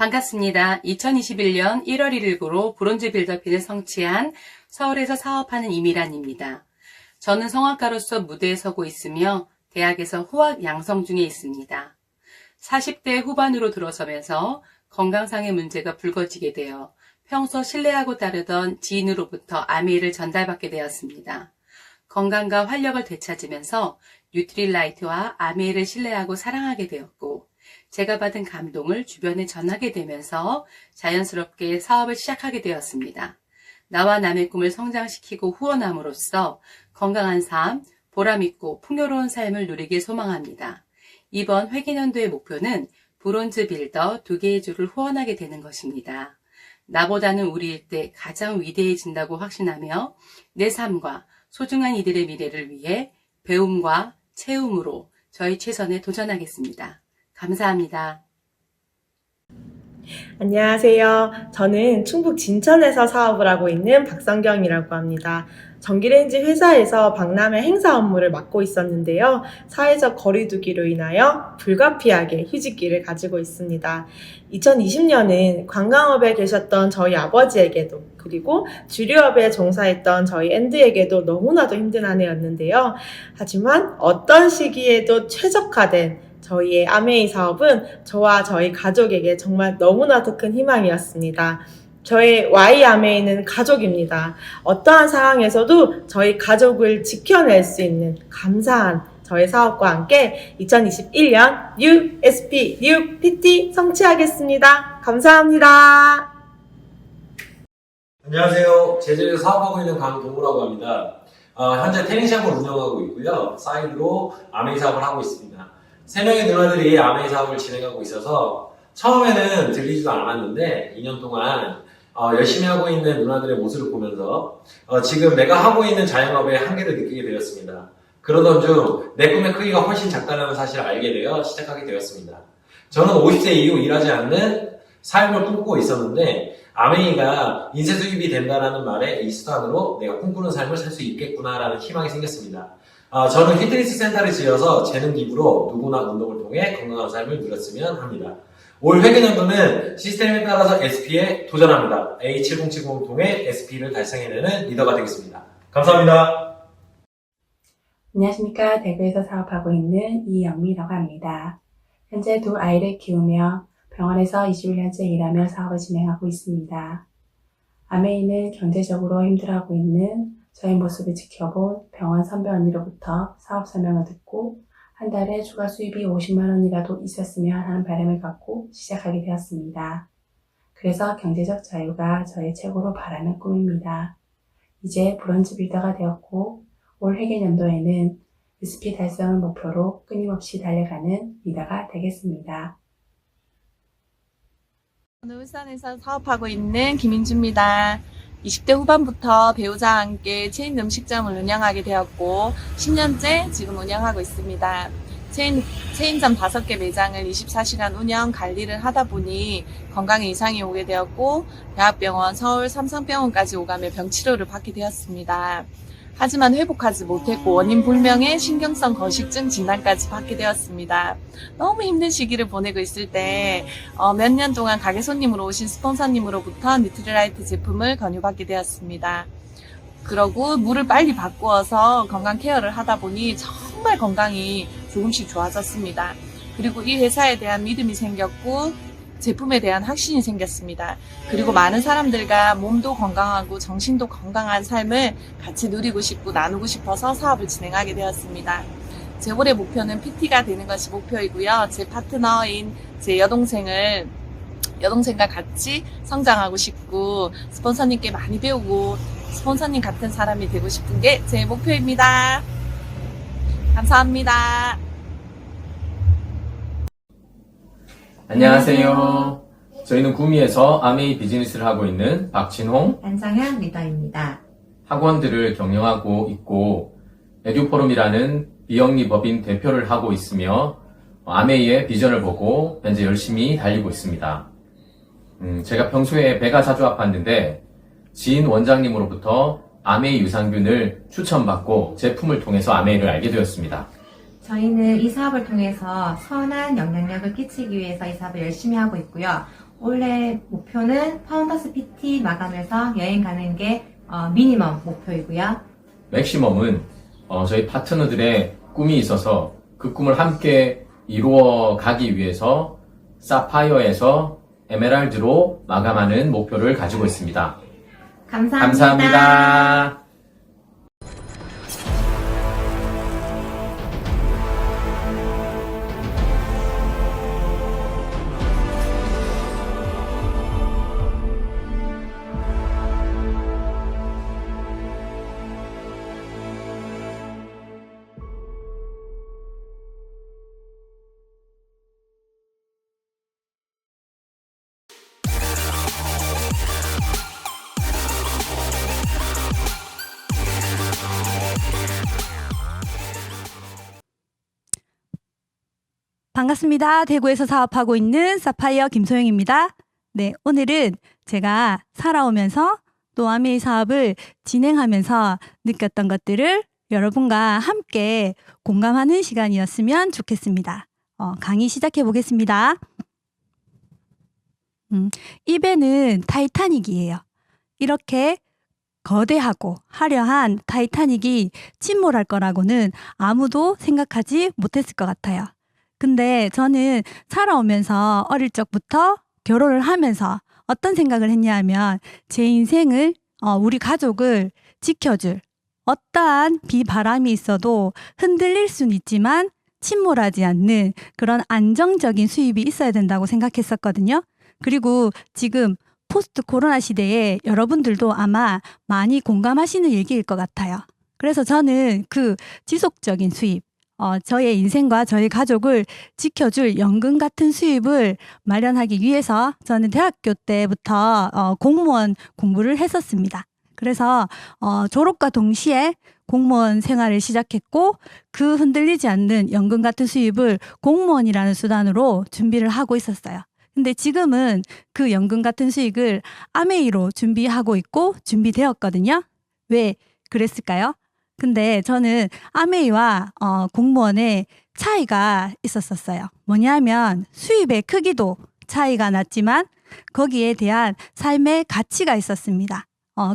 반갑습니다. 2021년 1월 1일부로 브론즈 빌더핀을 성취한 서울에서 사업하는 이미란입니다. 저는 성악가로서 무대에 서고 있으며 대학에서 후학 양성 중에 있습니다. 40대 후반으로 들어서면서 건강상의 문제가 불거지게 되어 평소 신뢰하고 따르던 지인으로부터 아메이를 전달받게 되었습니다. 건강과 활력을 되찾으면서 뉴트릴라이트와 아메이를 신뢰하고 사랑하게 되었고, 제가 받은 감동을 주변에 전하게 되면서 자연스럽게 사업을 시작하게 되었습니다. 나와 남의 꿈을 성장시키고 후원함으로써 건강한 삶, 보람있고 풍요로운 삶을 누리길 소망합니다. 이번 회계연도의 목표는 브론즈 빌더 2개의 주를 후원하게 되는 것입니다. 나보다는 우리 일대 가장 위대해진다고 확신하며 내 삶과 소중한 이들의 미래를 위해 배움과 채움으로 저희 최선에 도전하겠습니다. 감사합니다. 안녕하세요. 저는 충북 진천에서 사업을 하고 있는 박성경이라고 합니다. 전기레인지 회사에서 박람회 행사 업무를 맡고 있었는데요. 사회적 거리두기로 인하여 불가피하게 휴직기를 가지고 있습니다. 2020년은 관광업에 계셨던 저희 아버지에게도, 그리고 주류업에 종사했던 저희 앤드에게도 너무나도 힘든 한 해였는데요. 하지만 어떤 시기에도 최적화된 저희의 아메이 사업은 저와 저희 가족에게 정말 너무나도 큰 희망이었습니다. 저의 Y 아메이는 가족입니다. 어떠한 상황에서도 저희 가족을 지켜낼 수 있는 감사한 저의 사업과 함께 2021년 New SP, New PT 성취하겠습니다. 감사합니다. 안녕하세요. 제주에서 사업하고 있는 강동우라고 합니다. 현재 태닝샵을 운영하고 있고요. 사이드로 아메이 사업을 하고 있습니다. 3명의 누나들이 아메이 사업을 진행하고 있어서 처음에는 들리지도 않았는데 2년 동안 열심히 하고 있는 누나들의 모습을 보면서 지금 내가 하고 있는 자영업의 한계를 느끼게 되었습니다. 그러던 중 내 꿈의 크기가 훨씬 작다는 사실을 알게 되어 시작하게 되었습니다. 저는 50세 이후 일하지 않는 삶을 꿈꾸고 있었는데 아메이가 인쇄 수입이 된다는 말에 이 수단으로 내가 꿈꾸는 삶을 살 수 있겠구나라는 희망이 생겼습니다. 저는 피트니스 센터를 지어서 재능 기부로 누구나 운동을 통해 건강한 삶을 누렸으면 합니다. 올 회계연도는 시스템에 따라서 SP에 도전합니다. A7070을 통해 SP를 달성해내는 리더가 되겠습니다. 감사합니다. 안녕하십니까. 대구에서 사업하고 있는 이영미라고 합니다. 현재 2 아이를 키우며 병원에서 21년째 일하며 사업을 진행하고 있습니다. 아메이는 경제적으로 힘들어하고 있는 저의 모습을 지켜본 병원 선배 언니로부터 사업 설명을 듣고 한 달에 추가 수입이 50만 원이라도 있었으면 하는 바람을 갖고 시작하게 되었습니다. 그래서 경제적 자유가 저의 최고로 바라는 꿈입니다. 이제 브론즈 빌더가 되었고 올 회계연도에는 SP 달성을 목표로 끊임없이 달려가는 리더가 되겠습니다. 저는 울산에서 사업하고 있는 김인주입니다. 20대 후반부터 배우자와 함께 체인 음식점을 운영하게 되었고 10년째 지금 운영하고 있습니다. 체인점 5개 매장을 24시간 운영 관리를 하다 보니 건강에 이상이 오게 되었고 대학병원, 서울 삼성병원까지 오가며 병치료를 받게 되었습니다. 하지만 회복하지 못했고 원인 불명의 신경성 거식증 진단까지 받게 되었습니다. 너무 힘든 시기를 보내고 있을 때 몇 년 동안 가게 손님으로 오신 스폰서님으로부터 뉴트릴라이트 제품을 권유받게 되었습니다. 그러고 물을 빨리 바꾸어서 건강 케어를 하다 보니 정말 건강이 조금씩 좋아졌습니다. 그리고 이 회사에 대한 믿음이 생겼고 제품에 대한 확신이 생겼습니다. 그리고 많은 사람들과 몸도 건강하고 정신도 건강한 삶을 같이 누리고 싶고 나누고 싶어서 사업을 진행하게 되었습니다. 제 올해 목표는 PT가 되는 것이 목표이고요. 제 파트너인 제 여동생과 같이 성장하고 싶고 스폰서님께 많이 배우고 스폰서님 같은 사람이 되고 싶은 게 제 목표입니다. 감사합니다. 안녕하세요. 저희는 구미에서 아메이 비즈니스를 하고 있는 박진홍, 안성현 리더입니다. 학원들을 경영하고 있고 에듀포럼이라는 비영리 법인 대표를 하고 있으며 아메이의 비전을 보고 현재 열심히 달리고 있습니다. 제가 평소에 배가 자주 아팠는데 지인 원장님으로부터 아메이 유산균을 추천받고 제품을 통해서 아메이를 알게 되었습니다. 저희는 이 사업을 통해서 선한 영향력을 끼치기 위해서 이 사업을 열심히 하고 있고요. 올해 목표는 파운더스 PT 마감해서 여행 가는 게 미니멈 목표이고요. 맥시멈은 저희 파트너들의 꿈이 있어서 그 꿈을 함께 이루어 가기 위해서 사파이어에서 에메랄드로 마감하는 목표를 가지고 있습니다. 감사합니다. 반갑습니다. 대구에서 사업하고 있는 사파이어 김소영입니다. 네, 오늘은 제가 살아오면서 또 아메이 사업을 진행하면서 느꼈던 것들을 여러분과 함께 공감하는 시간이었으면 좋겠습니다. 강의 시작해 보겠습니다. 이 배는 타이타닉이에요. 이렇게 거대하고 화려한 타이타닉이 침몰할 거라고는 아무도 생각하지 못했을 것 같아요. 근데 저는 살아오면서 어릴 적부터 결혼을 하면서 어떤 생각을 했냐 하면 제 인생을, 우리 가족을 지켜줄 어떠한 비바람이 있어도 흔들릴 수는 있지만 침몰하지 않는 그런 안정적인 수입이 있어야 된다고 생각했었거든요. 그리고 지금 포스트 코로나 시대에 여러분들도 아마 많이 공감하시는 얘기일 것 같아요. 그래서 저는 그 지속적인 수입, 저의 인생과 저희 가족을 지켜줄 연금 같은 수입을 마련하기 위해서 저는 대학교 때부터 공무원 공부를 했었습니다. 그래서 졸업과 동시에 공무원 생활을 시작했고 그 흔들리지 않는 연금 같은 수입을 공무원이라는 수단으로 준비를 하고 있었어요. 근데 지금은 그 연금 같은 수익을 아메이로 준비하고 있고 준비되었거든요. 왜 그랬을까요? 근데 저는 아메이와 공무원의 차이가 있었어요. 뭐냐면 수입의 크기도 차이가 났지만 거기에 대한 삶의 가치가 있었습니다.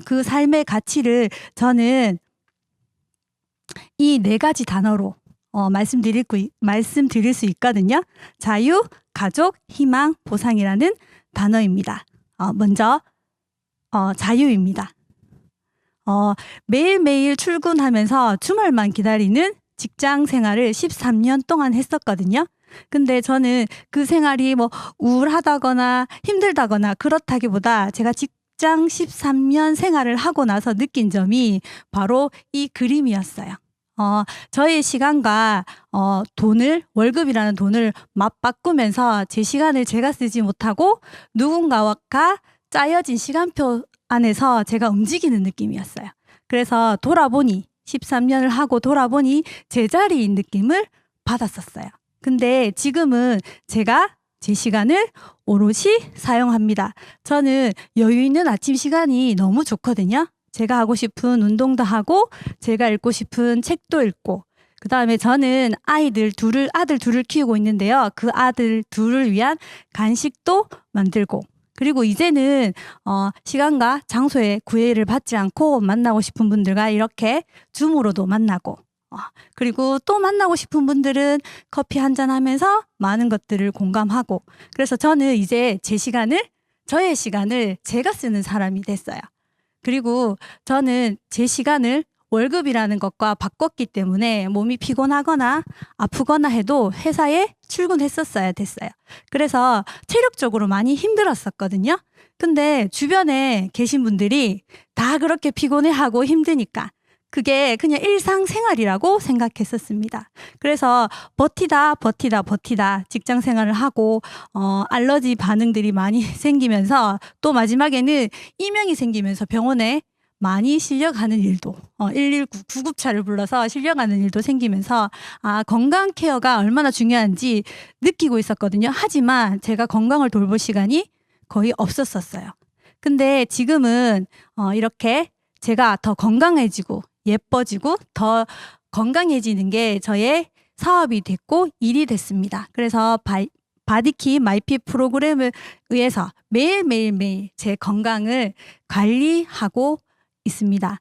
그 삶의 가치를 저는 이 4가지 단어로 말씀드릴 수 있거든요. 자유, 가족, 희망, 보상이라는 단어입니다. 먼저 자유입니다. 매일매일 출근하면서 주말만 기다리는 직장 생활을 13년 동안 했었거든요. 근데 저는 그 생활이 뭐 우울하다거나 힘들다거나 그렇다기보다 제가 직장 13년 생활을 하고 나서 느낀 점이 바로 이 그림이었어요. 저의 시간과 월급이라는 돈을 맞바꾸면서 제 시간을 제가 쓰지 못하고 누군가와 짜여진 시간표 안에서 제가 움직이는 느낌이었어요. 그래서 13년을 하고 돌아보니 제자리인 느낌을 받았었어요. 근데 지금은 제가 제 시간을 오롯이 사용합니다. 저는 여유 있는 아침 시간이 너무 좋거든요. 제가 하고 싶은 운동도 하고 제가 읽고 싶은 책도 읽고 그 다음에 저는 아들 둘을 키우고 있는데요. 그 아들 둘을 위한 간식도 만들고 그리고 이제는 시간과 장소에 구애를 받지 않고 만나고 싶은 분들과 이렇게 줌으로도 만나고 그리고 또 만나고 싶은 분들은 커피 한잔 하면서 많은 것들을 공감하고 그래서 저는 이제 저의 시간을 제가 쓰는 사람이 됐어요. 그리고 저는 제 시간을 월급이라는 것과 바꿨기 때문에 몸이 피곤하거나 아프거나 해도 회사에 출근했었어야 됐어요. 그래서 체력적으로 많이 힘들었었거든요. 근데 주변에 계신 분들이 다 그렇게 피곤해하고 힘드니까 그게 그냥 일상생활이라고 생각했었습니다. 그래서 버티다 직장 생활을 하고 알러지 반응들이 많이 생기면서 또 마지막에는 이명이 생기면서 병원에 많이 실려가는 일도 119 구급차를 불러서 실려가는 일도 생기면서 건강 케어가 얼마나 중요한지 느끼고 있었거든요. 하지만 제가 건강을 돌볼 시간이 거의 없었어요. 근데 지금은 이렇게 제가 더 건강해지고 예뻐지고 더 건강해지는 게 저의 사업이 됐고 일이 됐습니다. 그래서 바디킴 마이핏 프로그램을 의해서 매일매일 제 건강을 관리하고 있습니다.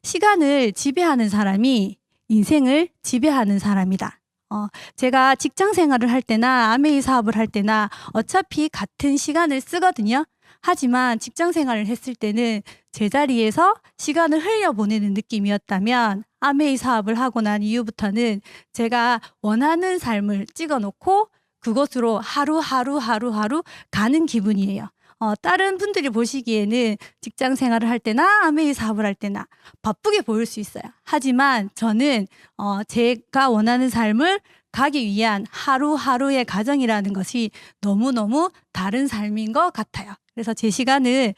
시간을 지배하는 사람이 인생을 지배하는 사람이다. 제가 직장 생활을 할 때나 아메이 사업을 할 때나 어차피 같은 시간을 쓰거든요. 하지만 직장 생활을 했을 때는 제자리에서 시간을 흘려보내는 느낌이었다면 아메이 사업을 하고 난 이후부터는 제가 원하는 삶을 찍어놓고 그것으로 하루하루 가는 기분이에요. 다른 분들이 보시기에는 직장 생활을 할 때나 아메이 사업을 할 때나 바쁘게 보일 수 있어요. 하지만 저는 제가 원하는 삶을 가기 위한 하루하루의 과정이라는 것이 너무너무 다른 삶인 것 같아요. 그래서 제 시간을,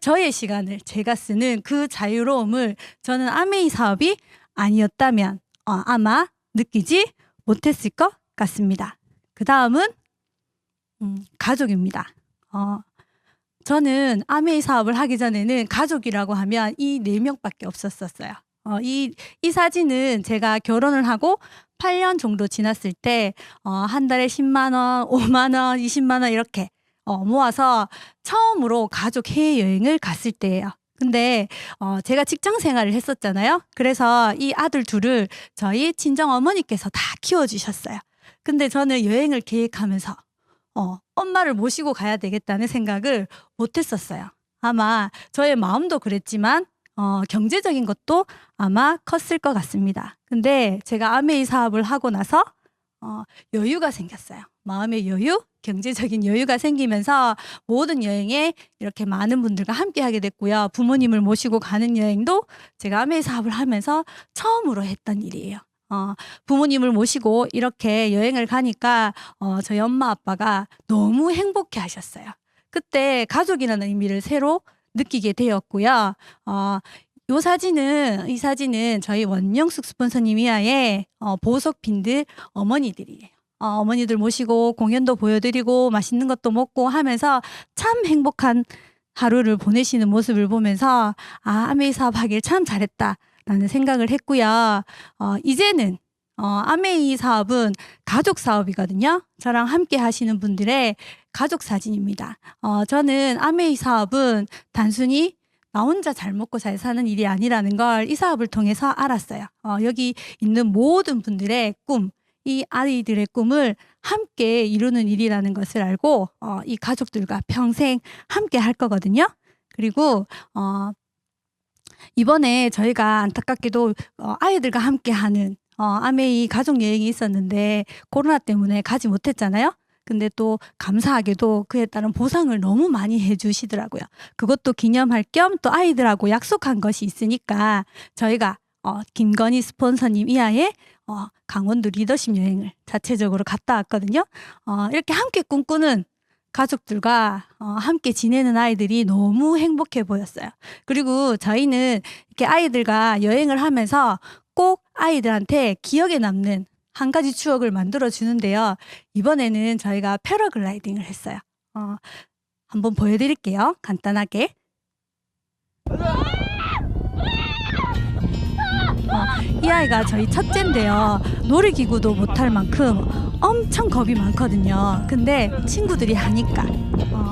저의 시간을 제가 쓰는 그 자유로움을 저는 아메이 사업이 아니었다면 아마 느끼지 못했을 것 같습니다. 그 다음은 가족입니다. 저는 아메이 사업을 하기 전에는 가족이라고 하면 이 4명밖에 없었어요. 이 사진은 제가 결혼을 하고 8년 정도 지났을 때, 한 달에 10만 원, 5만 원, 20만 원 이렇게 모아서 처음으로 가족 해외여행을 갔을 때예요. 근데 제가 직장 생활을 했었잖아요. 그래서 이 아들 둘을 저희 친정 어머니께서 다 키워주셨어요. 근데 저는 여행을 계획하면서 엄마를 모시고 가야 되겠다는 생각을 못했었어요. 아마 저의 마음도 그랬지만 경제적인 것도 아마 컸을 것 같습니다. 근데 제가 아메이 사업을 하고 나서 여유가 생겼어요. 마음의 여유, 경제적인 여유가 생기면서 모든 여행에 이렇게 많은 분들과 함께 하게 됐고요. 부모님을 모시고 가는 여행도 제가 아메이 사업을 하면서 처음으로 했던 일이에요. 부모님을 모시고 이렇게 여행을 가니까 저희 엄마 아빠가 너무 행복해 하셨어요. 그때 가족이라는 의미를 새로 느끼게 되었고요. 이 사진은 저희 원영숙 스폰서님 이하의 보석핀들 어머니들이에요. 어머니들 모시고 공연도 보여드리고 맛있는 것도 먹고 하면서 참 행복한 하루를 보내시는 모습을 보면서 아메이 사업 하길 참 잘했다라는 생각을 했고요. 이제는 아메이 사업은 가족 사업이거든요. 저랑 함께 하시는 분들의 가족 사진입니다. 저는 아메이 사업은 단순히 나 혼자 잘 먹고 잘 사는 일이 아니라는 걸 이 사업을 통해서 알았어요. 여기 있는 모든 분들의 꿈, 이 아이들의 꿈을 함께 이루는 일이라는 것을 알고 이 가족들과 평생 함께 할 거거든요. 그리고 이번에 저희가 안타깝게도 아이들과 함께 하는 아메이 가족 여행이 있었는데 코로나 때문에 가지 못했잖아요. 근데 또 감사하게도 그에 따른 보상을 너무 많이 해주시더라고요. 그것도 기념할 겸 또 아이들하고 약속한 것이 있으니까 저희가 김건희 스폰서님 이하의 강원도 리더십 여행을 자체적으로 갔다 왔거든요. 이렇게 함께 꿈꾸는 가족들과 함께 지내는 아이들이 너무 행복해 보였어요. 그리고 저희는 이렇게 아이들과 여행을 하면서 꼭 아이들한테 기억에 남는 한 가지 추억을 만들어 주는데요. 이번에는 저희가 패러글라이딩을 했어요. 한번 보여드릴게요. 간단하게. 이 아이가 저희 첫째인데요. 놀이기구도 못할 만큼 엄청 겁이 많거든요. 근데 친구들이 하니까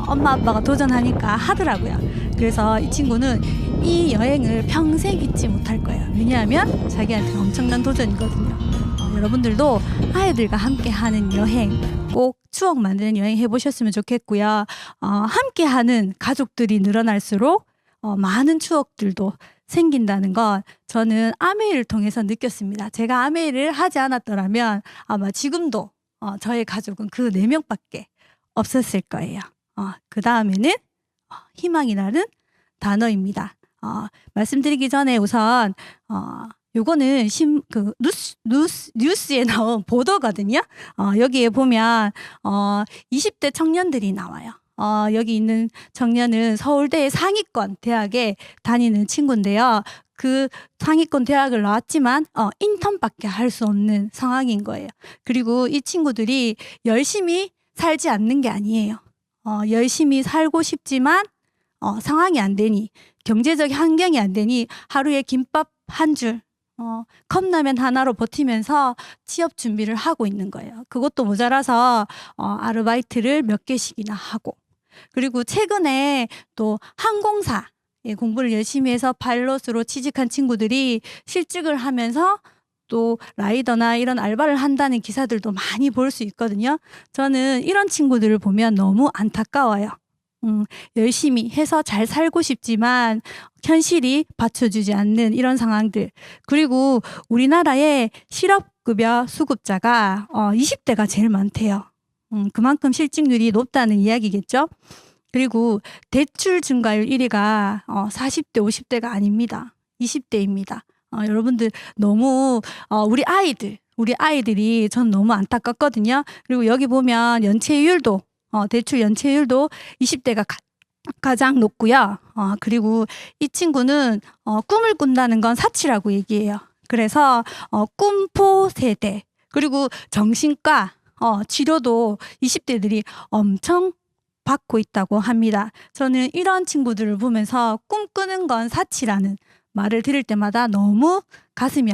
엄마 아빠가 도전하니까 하더라고요. 그래서 이 친구는 이 여행을 평생 잊지 못할 거예요. 왜냐하면 자기한테 엄청난 도전이거든요. 여러분들도 아이들과 함께 하는 여행, 꼭 추억 만드는 여행 해보셨으면 좋겠고요. 함께 하는 가족들이 늘어날수록 많은 추억들도 생긴다는 건 저는 아메이를 통해서 느꼈습니다. 제가 아메이를 하지 않았더라면 아마 지금도 저의 가족은 그 4명밖에 없었을 거예요. 그 다음에는 희망이라는 단어입니다. 말씀드리기 전에 우선 요거는 뉴스에 나온 보도거든요. 여기에 보면 20대 청년들이 나와요. 여기 있는 청년은 서울대 상위권 대학에 다니는 친구인데요. 그 상위권 대학을 나왔지만 인턴밖에 할 수 없는 상황인 거예요. 그리고 이 친구들이 열심히 살지 않는 게 아니에요. 열심히 살고 싶지만 상황이 안 되니, 경제적 환경이 안 되니 하루에 김밥 한 줄, 컵라면 하나로 버티면서 취업 준비를 하고 있는 거예요. 그것도 모자라서 아르바이트를 몇 개씩이나 하고, 그리고 최근에 또 항공사 공부를 열심히 해서 파일럿으로 취직한 친구들이 실직을 하면서 또 라이더나 이런 알바를 한다는 기사들도 많이 볼 수 있거든요. 저는 이런 친구들을 보면 너무 안타까워요. 열심히 해서 잘 살고 싶지만 현실이 받쳐주지 않는 이런 상황들. 그리고 우리나라의 실업급여 수급자가 20대가 제일 많대요. 그만큼 실직률이 높다는 이야기겠죠. 그리고 대출 증가율 1위가 40대, 50대가 아닙니다. 20대입니다. 여러분들 너무 우리 아이들이 전 너무 안타깝거든요. 그리고 여기 보면 연체율도 대출 연체율도 20대가 가장 높고요. 그리고 이 친구는 꿈을 꾼다는 건 사치라고 얘기해요. 그래서 꿈포 세대, 그리고 정신과 치료도 20대들이 엄청 받고 있다고 합니다. 저는 이런 친구들을 보면서 꿈꾸는 건 사치라는 말을 들을 때마다 너무 가슴이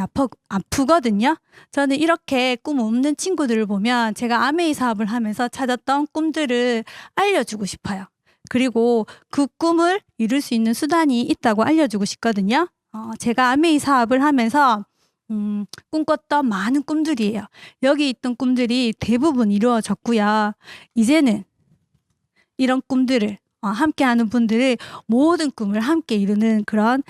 아프거든요. 저는 이렇게 꿈 없는 친구들을 보면 제가 아메이 사업을 하면서 찾았던 꿈들을 알려주고 싶어요. 그리고 그 꿈을 이룰 수 있는 수단이 있다고 알려주고 싶거든요. 제가 아메이 사업을 하면서 꿈꿨던 많은 꿈들이에요. 여기 있던 꿈들이 대부분 이루어졌고요. 이제는 이런 꿈들을 함께하는 분들의 모든 꿈을 함께 이루는 그런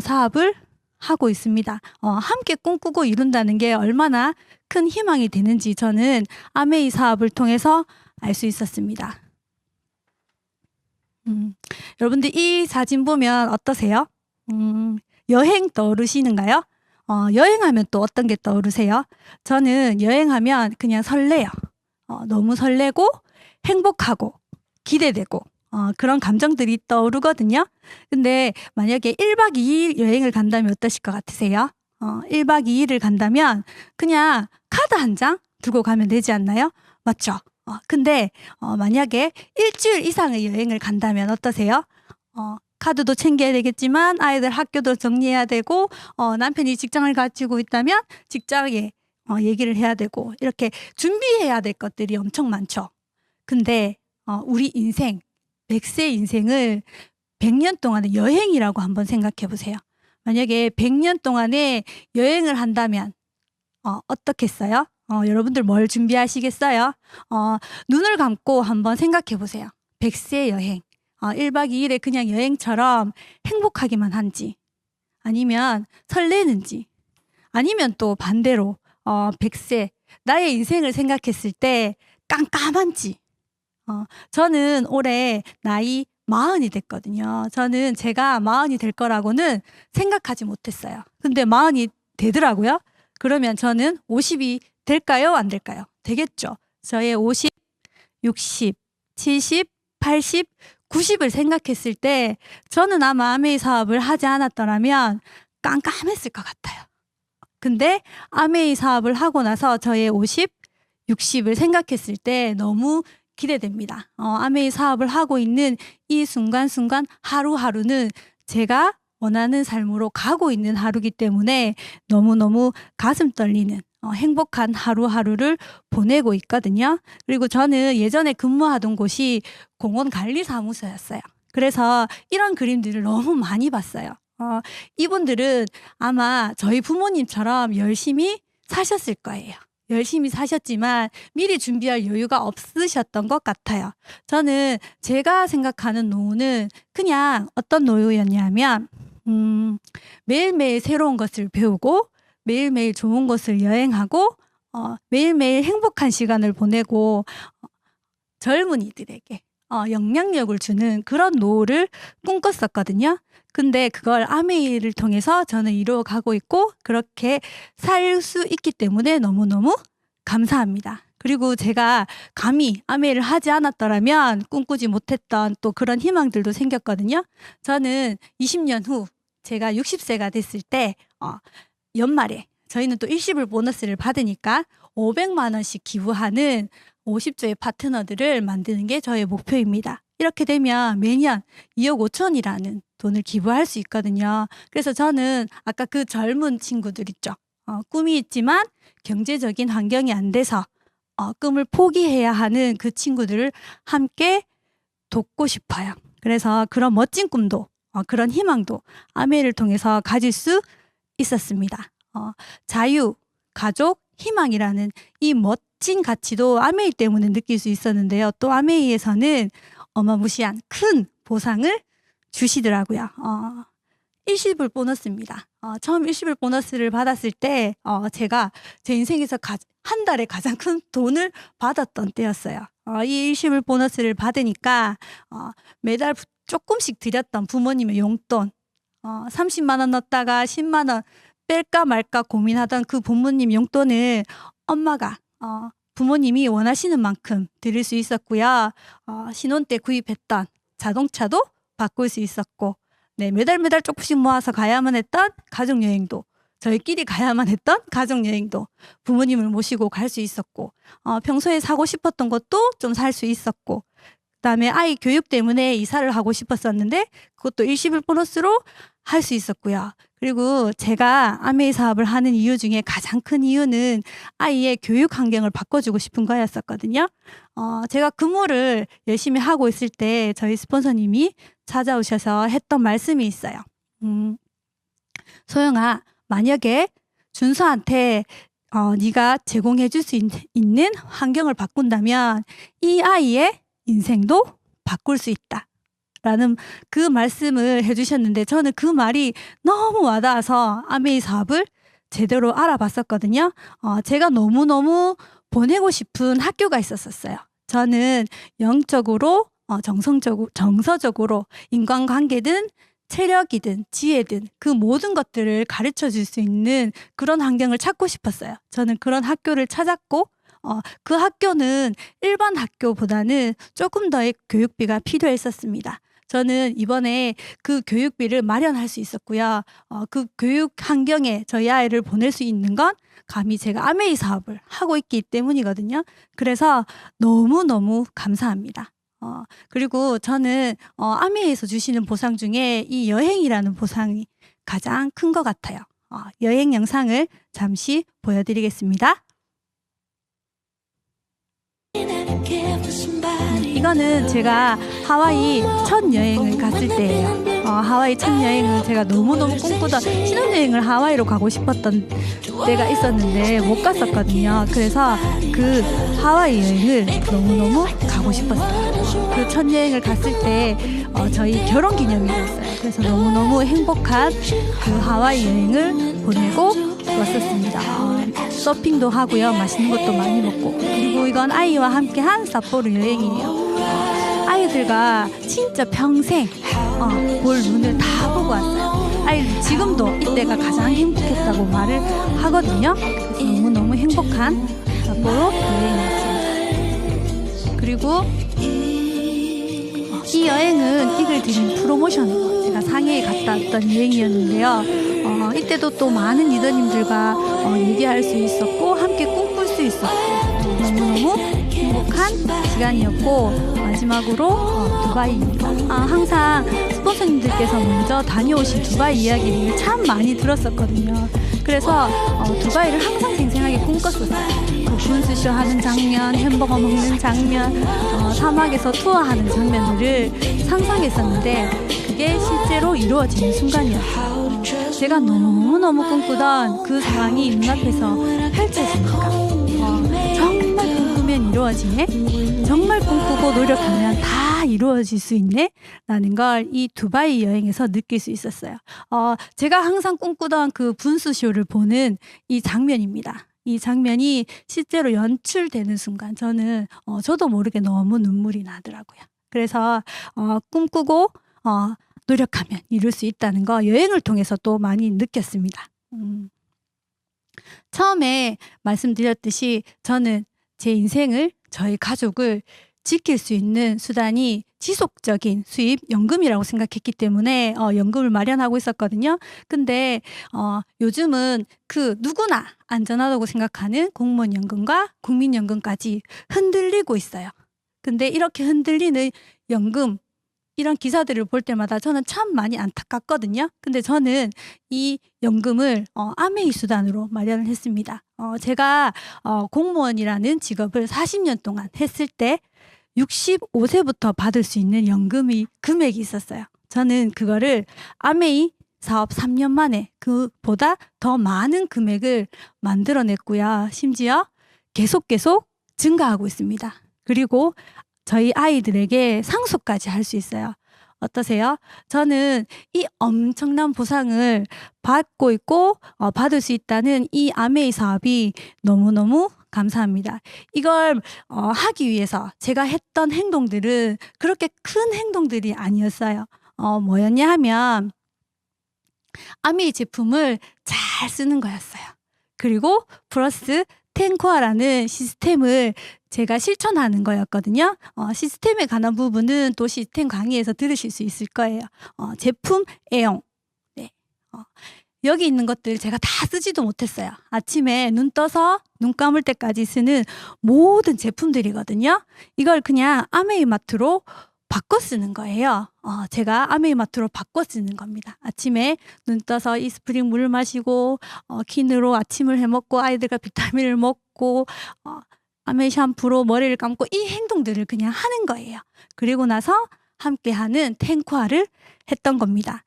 사업을 하고 있습니다. 함께 꿈꾸고 이룬다는 게 얼마나 큰 희망이 되는지 저는 아메이 사업을 통해서 알 수 있었습니다. 여러분들 이 사진 보면 어떠세요? 여행 떠오르시는가요? 여행하면 또 어떤 게 떠오르세요? 저는 여행하면 그냥 설레요. 너무 설레고 행복하고 기대되고 그런 감정들이 떠오르거든요. 근데 만약에 1박 2일 여행을 간다면 어떠실 것 같으세요? 1박 2일을 간다면 그냥 카드 한 장 들고 가면 되지 않나요? 맞죠? 근데 만약에 일주일 이상의 여행을 간다면 어떠세요? 카드도 챙겨야 되겠지만 아이들 학교도 정리해야 되고 남편이 직장을 가지고 있다면 직장에 얘기를 해야 되고 이렇게 준비해야 될 것들이 엄청 많죠. 근데 우리 인생 100세 인생을 100년 동안의 여행이라고 한번 생각해 보세요. 만약에 100년 동안에 여행을 한다면 어떻겠어요? 여러분들 뭘 준비하시겠어요? 눈을 감고 한번 생각해 보세요. 100세 여행. 1박 2일에 그냥 여행처럼 행복하기만 한지, 아니면 설레는지, 아니면 또 반대로 100세 나의 인생을 생각했을 때 깜깜한지. 저는 올해 나이 40이 됐거든요. 저는 제가 40이 될 거라고는 생각하지 못했어요. 근데 40이 되더라고요. 그러면 저는 50이 될까요? 안 될까요? 되겠죠. 저의 50, 60, 70, 80, 90을 생각했을 때 저는 아마 아메이 사업을 하지 않았더라면 깜깜했을 것 같아요. 근데 아메이 사업을 하고 나서 저의 50, 60을 생각했을 때 너무 기대됩니다. 아메이 사업을 하고 있는 이 순간순간 하루하루는 제가 원하는 삶으로 가고 있는 하루이기 때문에 너무너무 가슴 떨리는 행복한 하루하루를 보내고 있거든요. 그리고 저는 예전에 근무하던 곳이 공원관리사무소였어요. 그래서 이런 그림들을 너무 많이 봤어요. 이분들은 아마 저희 부모님처럼 열심히 사셨을 거예요. 열심히 사셨지만 미리 준비할 여유가 없으셨던 것 같아요. 저는 제가 생각하는 노후는 그냥 어떤 노후였냐면 매일매일 새로운 것을 배우고 매일매일 좋은 곳을 여행하고 매일매일 행복한 시간을 보내고 젊은이들에게 영향력을 주는 그런 노후를 꿈꿨었거든요. 근데 그걸 아메이를 통해서 저는 이루어가고 있고 그렇게 살 수 있기 때문에 너무너무 감사합니다. 그리고 제가 감히 아메이를 하지 않았더라면 꿈꾸지 못했던 또 그런 희망들도 생겼거든요. 저는 20년 후 제가 60세가 됐을 때 연말에 저희는 또 일시불 보너스를 받으니까 500만 원씩 기부하는 50조의 파트너들을 만드는 게 저의 목표입니다. 이렇게 되면 매년 2억 5천이라는 돈을 기부할 수 있거든요. 그래서 저는 아까 그 젊은 친구들 있죠. 꿈이 있지만 경제적인 환경이 안 돼서 꿈을 포기해야 하는 그 친구들을 함께 돕고 싶어요. 그래서 그런 멋진 꿈도 그런 희망도 아메이를 통해서 가질 수 있었습니다. 자유, 가족, 희망이라는 이 멋진 가치도 아메이 때문에 느낄 수 있었는데요. 또 아메이에서는 어마무시한 큰 보상을 주시더라고요. 일시불 보너스입니다. 처음 일시불 보너스를 받았을 때 제가 제 인생에서 한 달에 가장 큰 돈을 받았던 때였어요. 이 일시불 보너스를 받으니까 매달 조금씩 드렸던 부모님의 용돈 30만 원 넣었다가 10만 원 뺄까 말까 고민하던 그 부모님 용돈을 엄마가 부모님이 원하시는 만큼 드릴 수 있었고요. 신혼 때 구입했던 자동차도 바꿀 수 있었고 네, 매달 조금씩 모아서 가야만 했던 가족여행도 저희끼리 가야만 했던 가족여행도 부모님을 모시고 갈 수 있었고 평소에 사고 싶었던 것도 좀 살 수 있었고 그다음에 아이 교육 때문에 이사를 하고 싶었었는데 그것도 일시불 보너스로 할 수 있었고요. 그리고 제가 아메이 사업을 하는 이유 중에 가장 큰 이유는 아이의 교육 환경을 바꿔주고 싶은 거였었거든요. 제가 근무를 열심히 하고 있을 때 저희 스폰서님이 찾아오셔서 했던 말씀이 있어요. 소영아, 만약에 준서한테 네가 제공해 줄 수 있는 환경을 바꾼다면 이 아이의 인생도 바꿀 수 있다. 라는 그 말씀을 해주셨는데 저는 그 말이 너무 와닿아서 아메이 사업을 제대로 알아봤었거든요. 제가 너무너무 보내고 싶은 학교가 있었어요. 저는 영적으로 정서적으로 인간관계든 체력이든 지혜든 그 모든 것들을 가르쳐 줄 수 있는 그런 환경을 찾고 싶었어요. 저는 그런 학교를 찾았고 그 학교는 일반 학교보다는 조금 더의 교육비가 필요했었습니다. 저는 이번에 그 교육비를 마련할 수 있었고요. 그 교육 환경에 저희 아이를 보낼 수 있는 건 감히 제가 아메이 사업을 하고 있기 때문이거든요. 그래서 너무너무 감사합니다. 그리고 저는 아메이에서 주시는 보상 중에 이 여행이라는 보상이 가장 큰 것 같아요. 여행 영상을 잠시 보여드리겠습니다. 이거는 제가 하와이 첫 여행을 갔을 때예요. 하와이 첫 여행은 제가 너무너무 꿈꾸던 신혼여행을 하와이로 가고 싶었던 때가 있었는데 못 갔었거든요. 그래서 그 하와이 여행을 너무너무 가고 싶었어요. 그 첫 여행을 갔을 때 저희 결혼기념일이었어요. 그래서 너무너무 행복한 그 하와이 여행을 보내고 왔었습니다. 서핑도 하고요. 맛있는 것도 많이 먹고. 그리고 이건 아이와 함께한 삿포로 여행이에요. 아이들과 진짜 평생 볼 눈을 다 보고 왔어요. 아이들 지금도 이때가 가장 행복했다고 말을 하거든요. 그래서 너무너무 행복한 삿포로 여행이었습니다. 그리고 이 여행은 이글 드림 프로모션으로 제가 상해에 갔다 왔던 여행이었는데요. 이때도 또 많은 리더님들과 얘기할 수 있었고 함께 꿈꿀 수 있었고 너무너무 행복한 시간이었고 마지막으로 두바이입니다. 항상 스폰서님들께서 먼저 다녀오신 두바이 이야기를 참 많이 들었었거든요. 그래서 두바이를 항상 생생하게 꿈꿨었어요. 그 분수쇼 하는 장면, 햄버거 먹는 장면, 사막에서 투어하는 장면들을 상상했었는데 그게 실제로 이루어지는 순간이었어요. 제가 너무너무 꿈꾸던 그 상황이 눈앞에서 펼쳐지니까 정말 꿈꾸면 이루어지네? 정말 꿈꾸고 노력하면 다 이루어질 수 있네? 라는 걸 이 두바이 여행에서 느낄 수 있었어요. 제가 항상 꿈꾸던 그 분수쇼를 보는 이 장면입니다. 이 장면이 실제로 연출되는 순간 저도 모르게 너무 눈물이 나더라고요. 그래서 꿈꾸고 노력하면 이룰 수 있다는 거 여행을 통해서 또 많이 느꼈습니다. 처음에 말씀드렸듯이 저는 제 인생을 저희 가족을 지킬 수 있는 수단이 지속적인 수입, 연금이라고 생각했기 때문에 연금을 마련하고 있었거든요. 근데 요즘은 그 누구나 안전하다고 생각하는 공무원 연금과 국민연금까지 흔들리고 있어요. 근데 이렇게 흔들리는 연금 이런 기사들을 볼 때마다 저는 참 많이 안타깝거든요. 근데 저는 이 연금을 아메이 수단으로 마련을 했습니다. 제가 공무원이라는 직업을 40년 동안 했을 때 65세부터 받을 수 있는 금액이 있었어요. 저는 그거를 아메이 사업 3년 만에 그보다 더 많은 금액을 만들어냈고요. 심지어 계속 증가하고 있습니다. 그리고 저희 아이들에게 상속까지 할 수 있어요. 어떠세요? 저는 이 엄청난 보상을 받고 있고 받을 수 있다는 이 아메이 사업이 너무너무 감사합니다. 이걸 하기 위해서 제가 했던 행동들은 그렇게 큰 행동들이 아니었어요. 뭐였냐 하면 아메이 제품을 잘 쓰는 거였어요. 그리고 플러스 텐코아라는 시스템을 제가 실천하는 거였거든요. 시스템에 관한 부분은 또 시스템 강의에서 들으실 수 있을 거예요. 제품 애용. 네. 여기 있는 것들 제가 다 쓰지도 못했어요. 아침에 눈 떠서 눈 감을 때까지 쓰는 모든 제품들이거든요. 이걸 그냥 아메이 마트로 바꿔 쓰는 거예요. 제가 아메이 마트로 바꿔 쓰는 겁니다. 아침에 눈 떠서 이 스프링 물을 마시고 킨으로 아침을 해 먹고 아이들과 비타민을 먹고 아메이 샴푸로 머리를 감고 이 행동들을 그냥 하는 거예요. 그리고 나서 함께하는 텐코아를 했던 겁니다.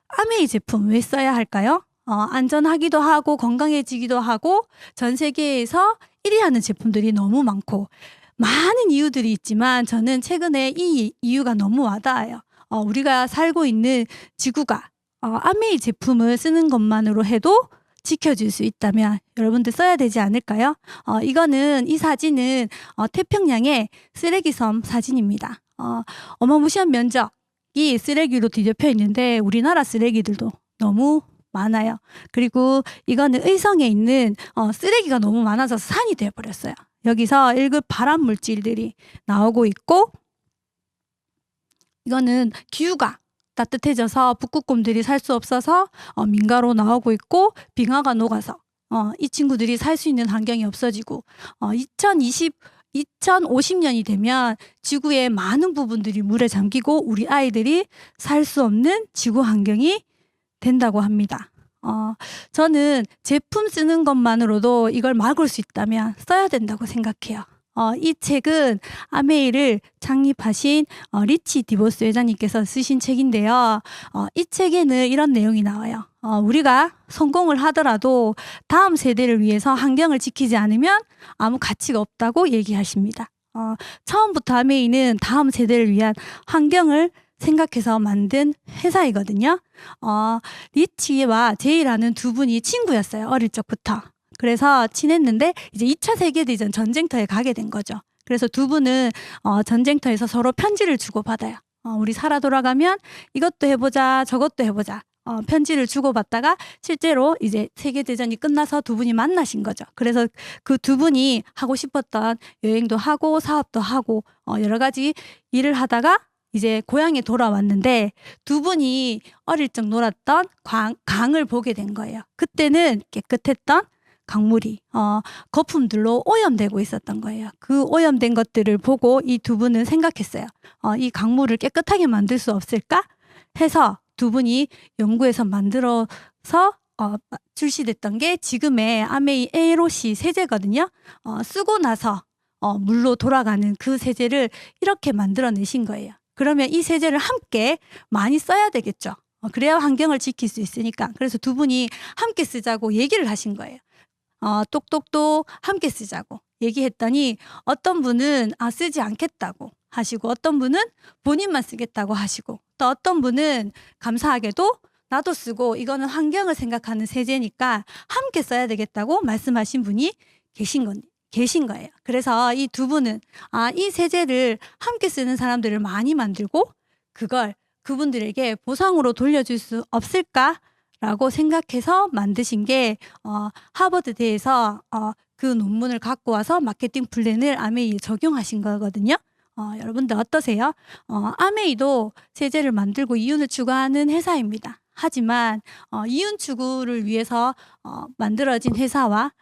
아메이 제품 왜 써야 할까요? 안전하기도 하고 건강해지기도 하고 전 세계에서 1위 하는 제품들이 너무 많고 많은 이유들이 있지만 저는 최근에 이 이유가 너무 와닿아요. 우리가 살고 있는 지구가 아메이 제품을 쓰는 것만으로 해도 지켜줄 수 있다면 여러분들 써야 되지 않을까요? 이 사진은 태평양의 쓰레기섬 사진입니다. 어마무시한 면적이 쓰레기로 뒤덮여 있는데 우리나라 쓰레기들도 너무 많아요. 그리고 이거는 의성에 있는 쓰레기가 너무 많아서 산이 되어버렸어요. 여기서 1급 발암 물질들이 나오고 있고 이거는 기후가 따뜻해져서 북극곰들이 살 수 없어서 민가로 나오고 있고 빙하가 녹아서 이 친구들이 살 수 있는 환경이 없어지고 2050년이 되면 지구의 많은 부분들이 물에 잠기고 우리 아이들이 살 수 없는 지구 환경이 된다고 합니다. 저는 제품 쓰는 것만으로도 이걸 막을 수 있다면 써야 된다고 생각해요. 이 책은 아메이를 창립하신 리치 디보스 회장님께서 쓰신 책인데요. 이 책에는 이런 내용이 나와요. 우리가 성공을 하더라도 다음 세대를 위해서 환경을 지키지 않으면 아무 가치가 없다고 얘기하십니다. 처음부터 아메이는 다음 세대를 위한 환경을 생각해서 만든 회사이거든요. 리치와 제이라는 두 분이 친구였어요. 어릴 적부터. 그래서 친했는데 이제 2차 세계대전 전쟁터에 가게 된 거죠. 그래서 두 분은 전쟁터에서 서로 편지를 주고받아요. 우리 살아 돌아가면 이것도 해보자 저것도 해보자. 편지를 주고받다가 실제로 이제 세계대전이 끝나서 두 분이 만나신 거죠. 그래서 그 두 분이 하고 싶었던 여행도 하고 사업도 하고 여러 가지 일을 하다가 이제 고향에 돌아왔는데 두 분이 어릴 적 놀았던 강을 보게 된 거예요. 그때는 깨끗했던 강물이 거품들로 오염되고 있었던 거예요. 그 오염된 것들을 보고 이 두 분은 생각했어요. 이 강물을 깨끗하게 만들 수 없을까 해서 두 분이 연구해서 만들어서 출시됐던 게 지금의 아메이 에로시 세제거든요. 쓰고 나서 물로 돌아가는 그 세제를 이렇게 만들어내신 거예요. 그러면 이 세제를 함께 많이 써야 되겠죠. 그래야 환경을 지킬 수 있으니까. 그래서 두 분이 함께 쓰자고 얘기를 하신 거예요. 똑똑똑 함께 쓰자고 얘기했더니 어떤 분은 쓰지 않겠다고 하시고 어떤 분은 본인만 쓰겠다고 하시고 또 어떤 분은 감사하게도 나도 쓰고 이거는 환경을 생각하는 세제니까 함께 써야 되겠다고 말씀하신 분이 계신 거예요. 그래서 이 두 분은 이 세제를 함께 쓰는 사람들을 많이 만들고 그걸 그분들에게 보상으로 돌려줄 수 없을까라고 생각해서 만드신 게 하버드대에서 그 논문을 갖고 와서 마케팅 플랜을 아메이에 적용하신 거거든요. 여러분들 어떠세요? 아메이도 세제를 만들고 이윤을 추구하는 회사입니다. 하지만 이윤 추구를 위해서 만들어진 회사와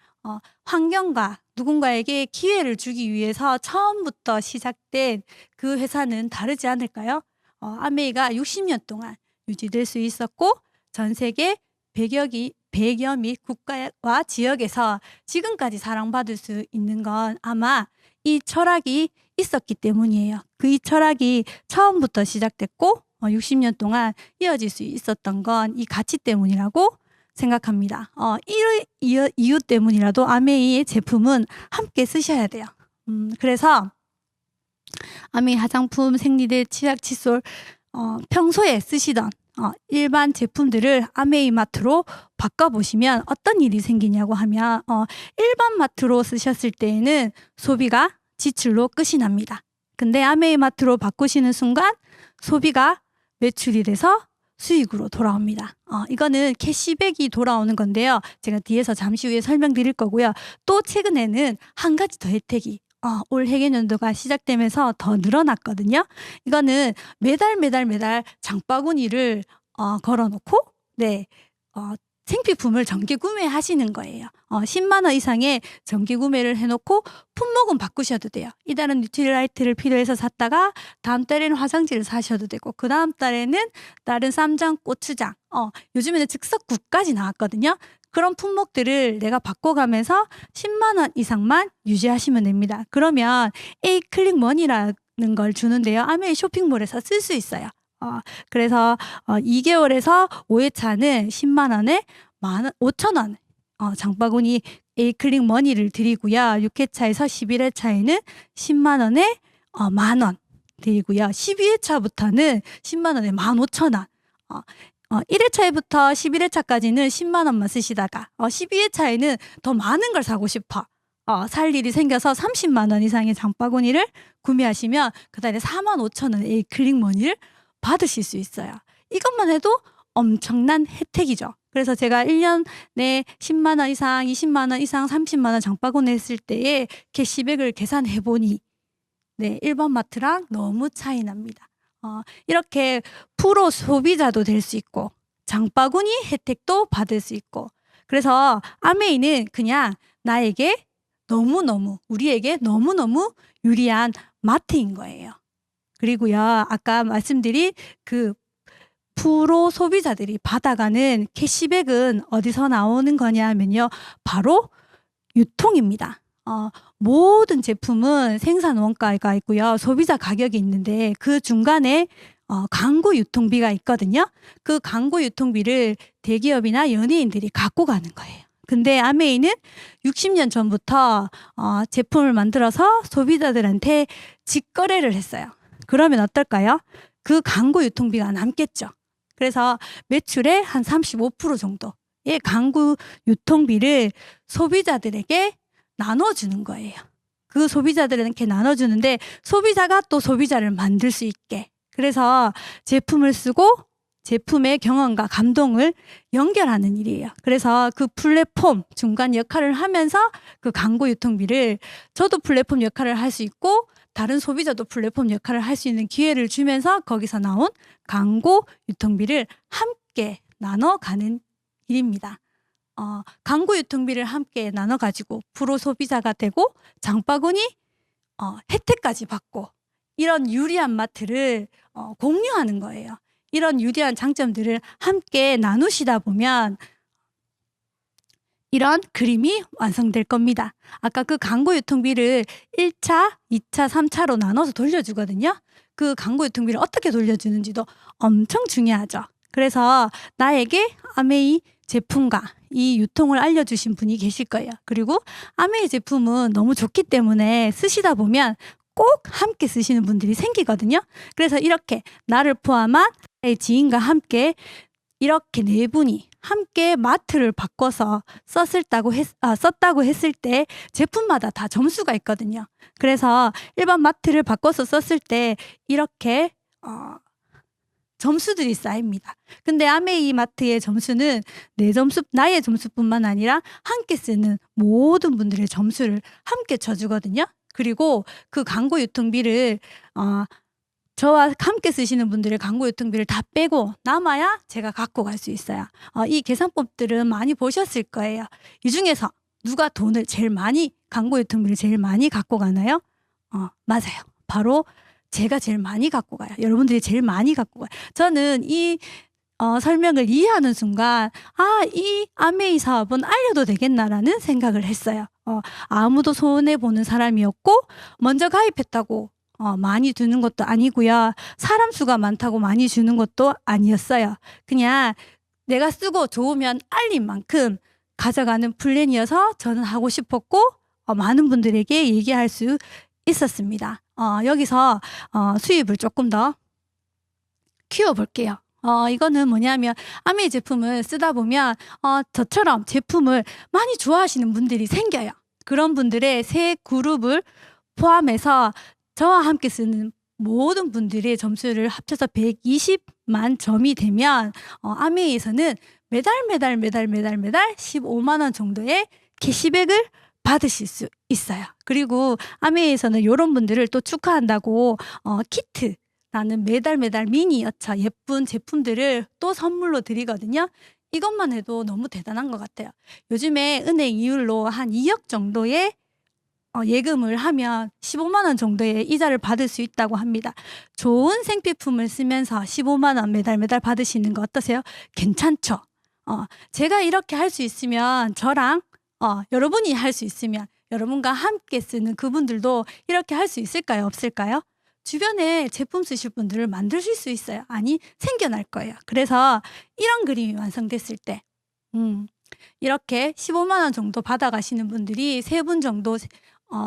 환경과 누군가에게 기회를 주기 위해서 처음부터 시작된 그 회사는 다르지 않을까요? 아메이가 60년 동안 유지될 수 있었고 전 세계 100여 및 국가와 지역에서 지금까지 사랑받을 수 있는 건 아마 이 철학이 있었기 때문이에요. 이 철학이 처음부터 시작됐고 60년 동안 이어질 수 있었던 건 이 가치 때문이라고 생각합니다. 이 이유 때문이라도 아메이의 제품은 함께 쓰셔야 돼요. 그래서 아메이 화장품, 생리대, 치약, 칫솔 평소에 쓰시던 일반 제품들을 아메이 마트로 바꿔보시면 어떤 일이 생기냐고 하면 일반 마트로 쓰셨을 때에는 소비가 지출로 끝이 납니다. 근데 아메이 마트로 바꾸시는 순간 소비가 매출이 돼서 수익으로 돌아옵니다. 이거는 캐시백이 돌아오는 건데요. 제가 뒤에서 잠시 후에 설명드릴 거고요. 또 최근에는 한 가지 더 혜택이 올 회계연도가 시작되면서 더 늘어났거든요. 이거는 매달 장바구니를 걸어놓고 생필품을 정기 구매하시는 거예요. 10만 원 이상의 정기 구매를 해놓고 품목은 바꾸셔도 돼요. 이달은 뉴트리라이트를 필요해서 샀다가 다음 달에는 화장지를 사셔도 되고 그 다음 달에는 다른 쌈장, 고추장 요즘에는 즉석국까지 나왔거든요. 그런 품목들을 내가 바꿔가면서 10만 원 이상만 유지하시면 됩니다. 그러면 A클릭 머니라는 걸 주는데요. 아메이 쇼핑몰에서 쓸 수 있어요. 그래서 2개월에서 5회차는 10만 원에 5,000원 장바구니 A클릭 머니를 드리고요. 6회차에서 11회차에는 10만 원에 10,000원 드리고요. 12회차부터는 10만 원에 15,000원 1회차부터 11회차까지는 10만 원만 쓰시다가 12회차에는 더 많은 걸 사고 싶어 살 일이 생겨서 30만 원 이상의 장바구니를 구매하시면 그달에 45,000원 A클릭 머니를 받으실 수 있어요. 이것만 해도 엄청난 혜택이죠. 그래서 제가 1년에 10만 원 이상, 20만 원 이상, 30만 원 장바구니 했을 때에 캐시백을 계산해 보니 일반 마트랑 너무 차이 납니다. 이렇게 프로 소비자도 될 수 있고 장바구니 혜택도 받을 수 있고 그래서 아메이는 그냥 나에게 우리에게 너무너무 유리한 마트인 거예요. 그리고요, 아까 말씀드린 그 프로 소비자들이 받아가는 캐시백은 어디서 나오는 거냐 하면요. 바로 유통입니다. 모든 제품은 생산 원가가 있고요. 소비자 가격이 있는데 그 중간에 광고 유통비가 있거든요. 그 광고 유통비를 대기업이나 연예인들이 갖고 가는 거예요. 근데 아메이는 60년 전부터 제품을 만들어서 소비자들한테 직거래를 했어요. 그러면 어떨까요? 그 광고 유통비가 남겠죠. 그래서 매출의 한 35% 정도의 광고 유통비를 소비자들에게 나눠주는 거예요. 그 소비자들에게 나눠주는데 소비자가 또 소비자를 만들 수 있게 그래서 제품을 쓰고 제품의 경험과 감동을 연결하는 일이에요. 그래서 그 플랫폼 중간 역할을 하면서 그 광고 유통비를 저도 플랫폼 역할을 할 수 있고 다른 소비자도 플랫폼 역할을 할 수 있는 기회를 주면서 거기서 나온 광고 유통비를 함께 나눠가는 일입니다. 광고 유통비를 함께 나눠가지고 프로 소비자가 되고 장바구니 혜택까지 받고 이런 유리한 마트를 공유하는 거예요. 이런 유리한 장점들을 함께 나누시다 보면 이런 그림이 완성될 겁니다. 아까 그 광고 유통비를 1차, 2차, 3차로 나눠서 돌려주거든요. 그 광고 유통비를 어떻게 돌려주는지도 엄청 중요하죠. 그래서 나에게 아메이 제품과 이 유통을 알려주신 분이 계실 거예요. 그리고 아메이 제품은 너무 좋기 때문에 쓰시다 보면 꼭 함께 쓰시는 분들이 생기거든요. 그래서 이렇게 나를 포함한 지인과 함께 이렇게 네 분이 함께 마트를 바꿔서 썼다고 했을 때 제품마다 다 점수가 있거든요. 그래서 일반 마트를 바꿔서 썼을 때 이렇게 점수들이 쌓입니다. 근데 아메이 마트의 점수는 나의 점수뿐만 아니라 함께 쓰는 모든 분들의 점수를 함께 쳐주거든요. 그리고 그 광고 유통비를 저와 함께 쓰시는 분들의 광고 유통비를 다 빼고 남아야 제가 갖고 갈 수 있어요. 이 계산법들은 많이 보셨을 거예요. 이 중에서 누가 돈을 제일 많이 광고 유통비를 제일 많이 갖고 가나요? 맞아요. 바로 제가 제일 많이 갖고 가요. 여러분들이 제일 많이 갖고 가요. 저는 이 설명을 이해하는 순간 이 아메이 사업은 알려도 되겠나라는 생각을 했어요. 아무도 손해보는 사람이었고 먼저 가입했다고 많이 주는 것도 아니고요. 사람 수가 많다고 많이 주는 것도 아니었어요. 그냥 내가 쓰고 좋으면 알린 만큼 가져가는 플랜이어서 저는 하고 싶었고 많은 분들에게 얘기할 수 있었습니다. 여기서 수입을 조금 더 키워볼게요. 이거는 뭐냐면 아메이 제품을 쓰다 보면 저처럼 제품을 많이 좋아하시는 분들이 생겨요. 그런 분들의 세 그룹을 포함해서 저와 함께 쓰는 모든 분들의 점수를 합쳐서 120만 점이 되면 아메이에서는 매달 15만 원 정도의 캐시백을 받으실 수 있어요. 그리고 아메이에서는 이런 분들을 또 축하한다고 키트라는 매달 미니 여차 예쁜 제품들을 또 선물로 드리거든요. 이것만 해도 너무 대단한 것 같아요. 요즘에 은행 이율로 한 2억 정도의 예금을 하면 15만 원 정도의 이자를 받을 수 있다고 합니다. 좋은 생필품을 쓰면서 15만 원 매달 받으시는 거 어떠세요? 괜찮죠? 제가 이렇게 할 수 있으면 저랑 여러분이 할 수 있으면 여러분과 함께 쓰는 그분들도 이렇게 할 수 있을까요? 없을까요? 주변에 제품 쓰실 분들을 만드실 수 있어요. 아니, 생겨날 거예요. 그래서 이런 그림이 완성됐을 때 이렇게 15만 원 정도 받아가시는 분들이 3분 정도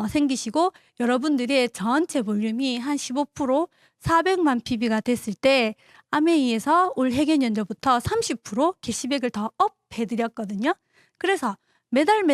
생기시고 여러분들의 전체 볼륨이 한 15% 400만 PB가 됐을 때 아메이에서 올 해견연도부터 30% 캐시백을 더 업해드렸거든요. 그래서 매달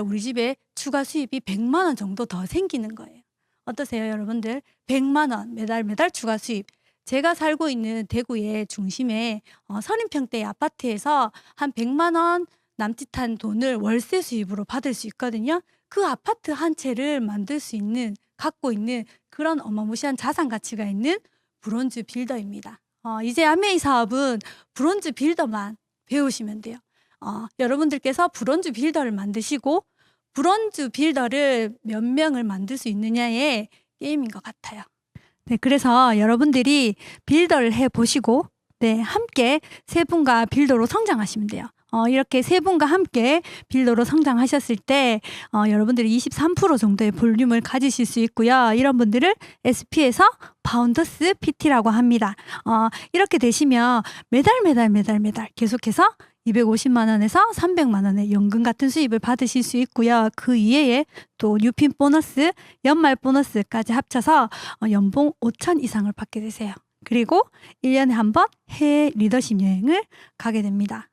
우리 집에 추가 수입이 100만 원 정도 더 생기는 거예요. 어떠세요, 여러분들? 100만 원 매달 추가 수입. 제가 살고 있는 대구의 중심에 30평대 아파트에서 한 100만 원 남짓한 돈을 월세 수입으로 받을 수 있거든요. 그 아파트 한 채를 만들 수 있는, 갖고 있는 그런 어마무시한 자산 가치가 있는 브론즈 빌더입니다. 이제 아메이 사업은 브론즈 빌더만 배우시면 돼요. 여러분들께서 브론즈 빌더를 만드시고 브론즈 빌더를 몇 명을 만들 수 있느냐의 게임인 것 같아요. 네, 그래서 여러분들이 빌더를 해보시고 함께 세 분과 빌더로 성장하시면 돼요. 이렇게 세 분과 함께 빌더로 성장하셨을 때 여러분들이 23% 정도의 볼륨을 가지실 수 있고요. 이런 분들을 SP에서 파운더스 PT라고 합니다. 이렇게 되시면 매달 계속해서 250만 원에서 300만 원의 연금 같은 수입을 받으실 수 있고요. 그 이외에 또 뉴핀 보너스, 연말 보너스까지 합쳐서 연봉 5천 이상을 받게 되세요. 그리고 1년에 한 번 해외 리더십 여행을 가게 됩니다.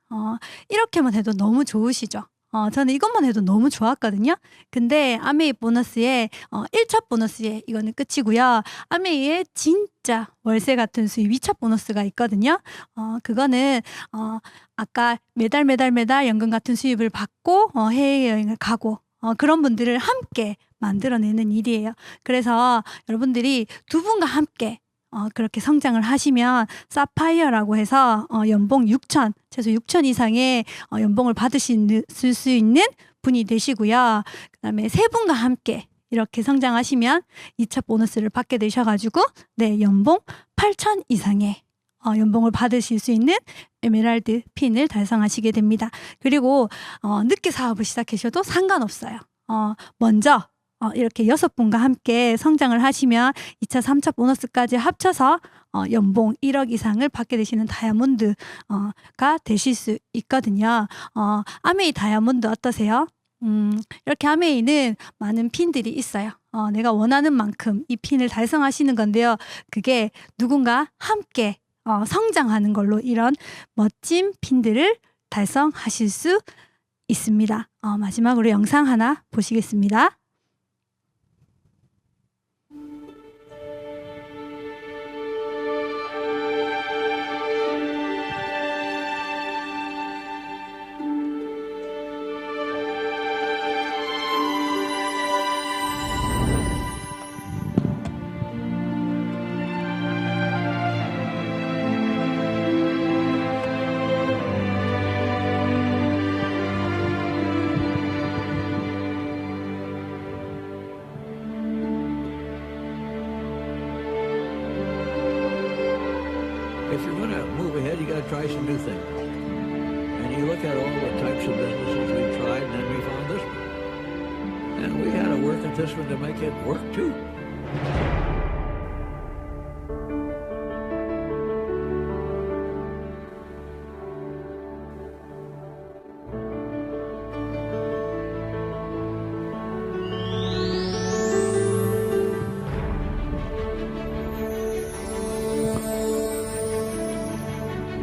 이렇게만 해도 너무 좋으시죠? 저는 이것만 해도 너무 좋았거든요. 근데 아메이 보너스에 1차 보너스에 이거는 끝이고요. 아메이에 진짜 월세 같은 수입 2차 보너스가 있거든요. 그거는 아까 매달 연금 같은 수입을 받고 해외여행을 가고 그런 분들을 함께 만들어내는 일이에요. 그래서 여러분들이 두 분과 함께 그렇게 성장을 하시면 사파이어라고 해서 연봉 6천, 최소 6천 이상의 연봉을 받으실 수 있는 분이 되시고요. 그 다음에 세 분과 함께 이렇게 성장하시면 2차 보너스를 받게 되셔가지고 연봉 8천 이상의 연봉을 받으실 수 있는 에메랄드 핀을 달성하시게 됩니다. 그리고 늦게 사업을 시작하셔도 상관없어요. 먼저 이렇게 6분과 함께 성장을 하시면 2차, 3차 보너스까지 합쳐서 연봉 1억 이상을 받게 되시는 다이아몬드가 되실 수 있거든요. 아메이 다이아몬드 어떠세요? 이렇게 아메이는 많은 핀들이 있어요. 내가 원하는 만큼 이 핀을 달성하시는 건데요. 그게 누군가 함께 성장하는 걸로 이런 멋진 핀들을 달성하실 수 있습니다. 마지막으로 영상 하나 보시겠습니다. try some new things. And you look at all the types of businesses we've tried, and then we found this one. And we had to work at this one to make it work too.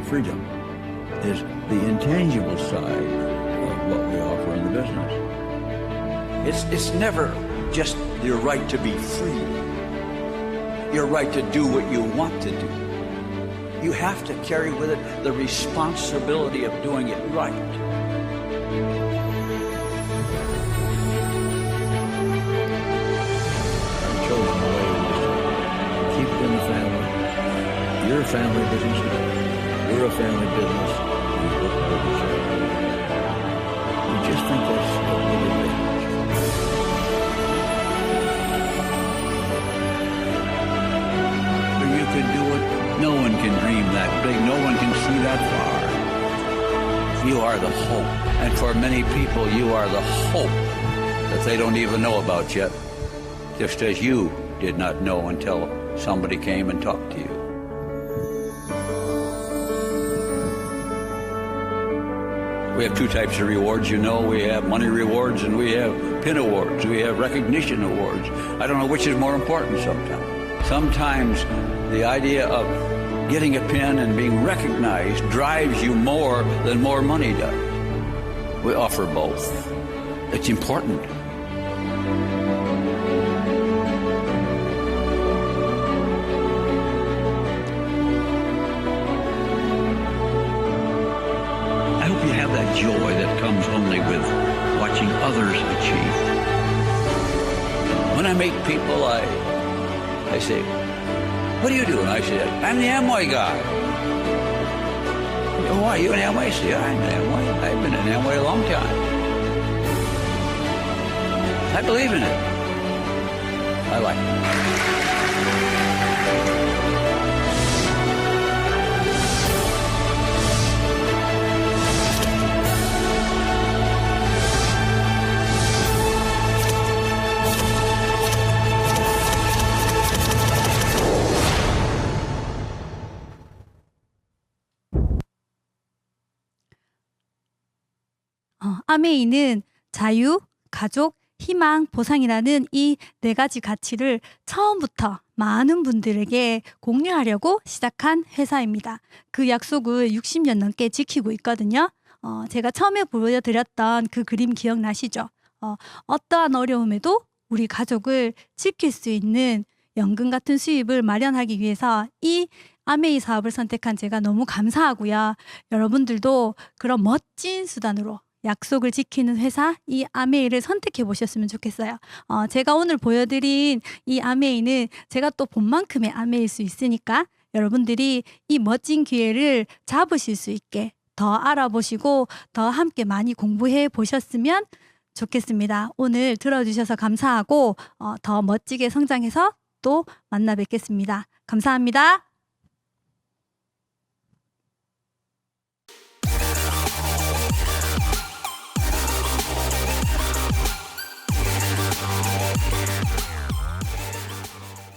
Freedom is the intangible side of what we offer in the business. It's never just your right to be free, your right to do what you want to do. You have to carry with it the responsibility of doing it right. Our chosen way was to keep it in the family. You're a family business. We're a family business. We look at each other. We just think that's a little bit. You can do it. No one can dream that big. No one can see that far. You are the hope. And for many people, you are the hope that they don't even know about yet. Just as you did not know until somebody came and talked to you. We have two types of rewards, you know. We have money rewards and we have pin awards. We have recognition awards. I don't know which is more important sometimes. Sometimes the idea of getting a pin and being recognized drives you more than more money does. We offer both. It's important. That joy that comes only with watching others achieve. When I meet people, I say, what do you do? And I say, I'm the Amway guy. Why, you an Amway? I say, I'm an Amway. I've been in Amway a long time. I believe in it. I like it. 아메이는 자유, 가족, 희망, 보상이라는 이 네 가지 가치를 처음부터 많은 분들에게 공유하려고 시작한 회사입니다. 그 약속을 60년 넘게 지키고 있거든요. 제가 처음에 보여드렸던 그 그림 기억나시죠? 어떠한 어려움에도 우리 가족을 지킬 수 있는 연금 같은 수입을 마련하기 위해서 이 아메이 사업을 선택한 제가 너무 감사하고요. 여러분들도 그런 멋진 수단으로 약속을 지키는 회사 이 아메이를 선택해 보셨으면 좋겠어요. 제가 오늘 보여드린 이 아메이는 제가 또 본만큼의 아메이일 수 있으니까 여러분들이 이 멋진 기회를 잡으실 수 있게 더 알아보시고 더 함께 많이 공부해 보셨으면 좋겠습니다. 오늘 들어주셔서 감사하고 더 멋지게 성장해서 또 만나 뵙겠습니다. 감사합니다.